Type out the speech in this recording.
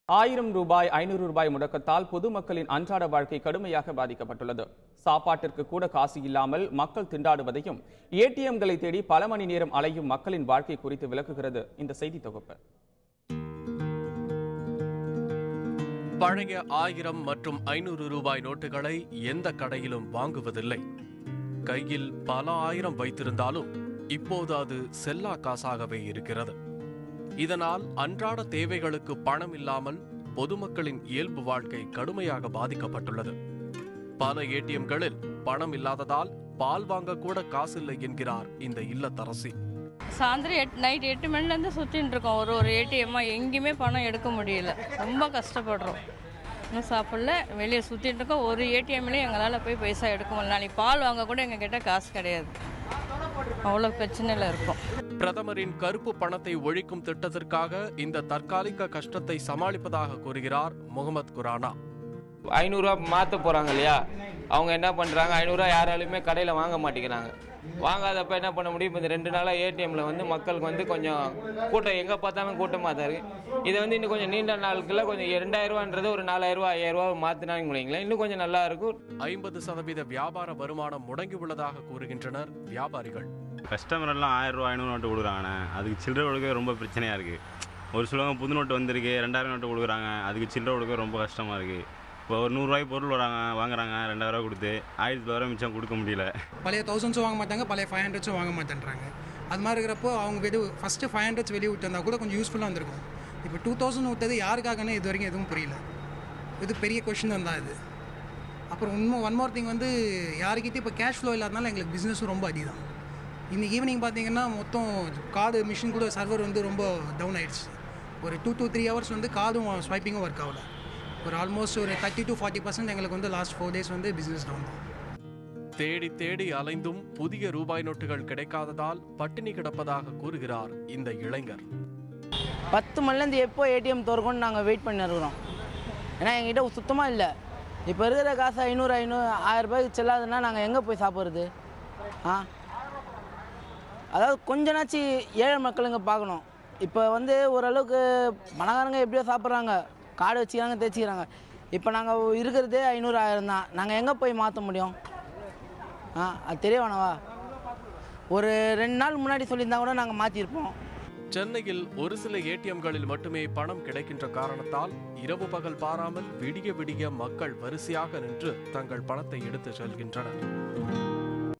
ரூபாய் 500 ரூபாய் முடக்கத்தால் பொதுமக்களின் அன்றாட வாழ்க்கை கடுமையாக பாதிக்கப்பட்டுள்ளது. சாப்பாட்டிற்கு கூட காசு இல்லாமல் மக்கள் திண்டாடுவதையும் ஏடிஎம்களை தேடி பல மணி நேரம் அலையும் மக்களின் வாழ்க்கை குறித்து விளக்குகிறது இந்த செய்தி தொகுப்பு. பழைய 1000 மற்றும் 500 ரூபாய் நோட்டுகளை எந்த கடையிலும் வாங்குவதில்லை. கையில் பல ஆயிரம் வைத்திருந்தாலும் இப்போது அது செல்லா காசாகவே இருக்கிறது. இதனால் அன்றாட தேவைகளுக்கு பணம் இல்லாமல் பொதுமக்களின் இயல்பு வாழ்க்கை கடுமையாக பாதிக்கப்பட்டுள்ளது. பல ஏடிஎம்களில் பணம் இல்லாததால் பால் வாங்க கூட காசில்லை என்கிறார் இந்த இல்லத்தரசி. சாயந்தரம் நைட் 8 மணிலேருந்து சுற்றின்னு இருக்கோம். ஒரு ஏடிஎம்மா எங்கேயுமே பணம் எடுக்க முடியல. ரொம்ப கஷ்டப்படுறோம். இன்னும் சாப்பிடல, வெளியே சுற்றிட்டு இருக்கோம். ஒரு ஏடிஎம்லேயும் எங்களால் போய் பைசா எடுக்க முடியல. நாளைக்கு பால் வாங்க கூட எங்ககிட்ட காசு கிடையாது. அவ்வளோ பிரச்சனையில் இருக்கும். பிரதமரின் கருப்பு பணத்தை ஒழிக்கும் திட்டத்திற்காக இந்த தற்காலிக கஷ்டத்தை சமாளிப்பதாக கூறுகிறார் முகமது குரானா. 500 ரூபா மாற்ற போகிறாங்க இல்லையா, அவங்க என்ன பண்ணுறாங்க, 500 ரூபா யாராலுமே கடையில் வாங்க மாட்டேங்கிறாங்க. வாங்காதப்ப என்ன பண்ண முடியும், இப்போ இந்த 2 நாளாக ஏடிஎம்மில் மக்களுக்கு கொஞ்சம் கூட்டம், எங்கே பார்த்தாலும் கூட்டமாக தான் இருக்குது. இதை இன்னும் கொஞ்சம் நீண்ட நாட்களில் கொஞ்சம் 2000 ரூபான்றது ஒரு 4000 ரூபா 5000 ரூபா மாற்றினாங்க முடியுங்களா, இன்னும் கொஞ்சம் நல்லா இருக்கும். 50% வியாபார வருமானம் முடங்கி உள்ளதாக கூறுகின்றனர் வியாபாரிகள். கஸ்டமர் எல்லாம் 1000 ரூபா 500 நோட்டு கொடுக்குறாங்கண்ணே, அதுக்கு சில்லறை கொடுக்க ரொம்ப பிரச்சனையாக இருக்குது. ஒரு சிலவங்க புது நோட்டு வந்திருக்கு, 2000 நோட்டு கொடுக்குறாங்க, அதுக்கு சில்லறை கொடுக்க ரொம்ப கஷ்டமாக இருக்குது. இப்போ ஒரு 100 ரூபாய்க்கு பொருள் வாங்குறாங்க, 2000 ரூபா கொடுத்து 1000 ரூபா மிச்சம் கொடுக்க முடியல. பழைய 1000s வாங்க மாட்டாங்க, பழைய 500s வாங்க மாட்டேன்றாங்க. அது மாதிரி இருக்கிறப்போ அவங்க ஃபஸ்ட்டு 500s வெளியே விட்டு வந்தால் கூட கொஞ்சம் யூஸ்ஃபுல்லாக இருந்திருக்கும். இப்போ 2000 விட்டது யாருக்காகன்னு இது வரைக்கும் எதுவும் புரியல. இது பெரிய கொஷின் தான் இது. அப்புறம் ஒன் மோர் திங் யாருக்கிட்டே இப்போ கேஷ் ஃப்ளோ இல்லாதனால எங்களுக்கு பிஸ்னஸும் ரொம்ப அதிகம். இன்றைக்கி ஈவினிங் பார்த்தீங்கன்னா மொத்தம் கார்டு மிஷின் கூட சர்வர் ரொம்ப டவுன் ஆகிடுச்சு. ஒரு 2 to 3 hours கார்டும் ஸ்வைப்பிங்கும் ஒர்க் ஆகல. ஒரு ஆல்மோஸ்ட் ஒரு 30 to 40% எங்களுக்கு லாஸ்ட் 4 days பிஸ்னஸ் டவுன் தான். தேடி தேடி அலைந்தும் புதிய ரூபாய் நோட்டுகள் கிடைக்காததால் பட்டினி கிடப்பதாக கூறுகிறார் இந்த இளைஞர். 10 மணிலேருந்து எப்போ ஏடிஎம் திறக்கும்னு நாங்கள் வெயிட் பண்ணி இருக்கிறோம். ஏன்னா எங்ககிட்ட சுத்தமாக இல்லை. இப்போ இருக்கிற காசு 500 1000 ரூபாய்க்கு செல்லாதுன்னா நாங்கள் எங்கே போய் சாப்பிட்றது? அதாவது கொஞ்சனாச்சு ஏழை மக்களுங்க பார்க்கணும். இப்போ ஓரளவுக்கு பணக்காரங்க எப்படியோ சாப்பிட்றாங்க, கார்டு வச்சுக்கிறாங்க, தேய்ச்சிக்கிறாங்க. இப்போ நாங்கள் இருக்கிறதே 500 1000 தான். நாங்கள் எங்கே போய் மாற்ற முடியும்? அது தெரிய வேணவா? ஒரு 2 நாள் முன்னாடி சொல்லியிருந்தா கூட நாங்கள் மாற்றிருப்போம். சென்னையில் ஒரு சில ஏடிஎம்களில் மட்டுமே பணம் கிடைக்கின்ற காரணத்தால் இரவு பகல் பாராமல் விடிய விடிய மக்கள் வரிசையாக நின்று தங்கள் பணத்தை எடுத்து செல்கின்றனர்.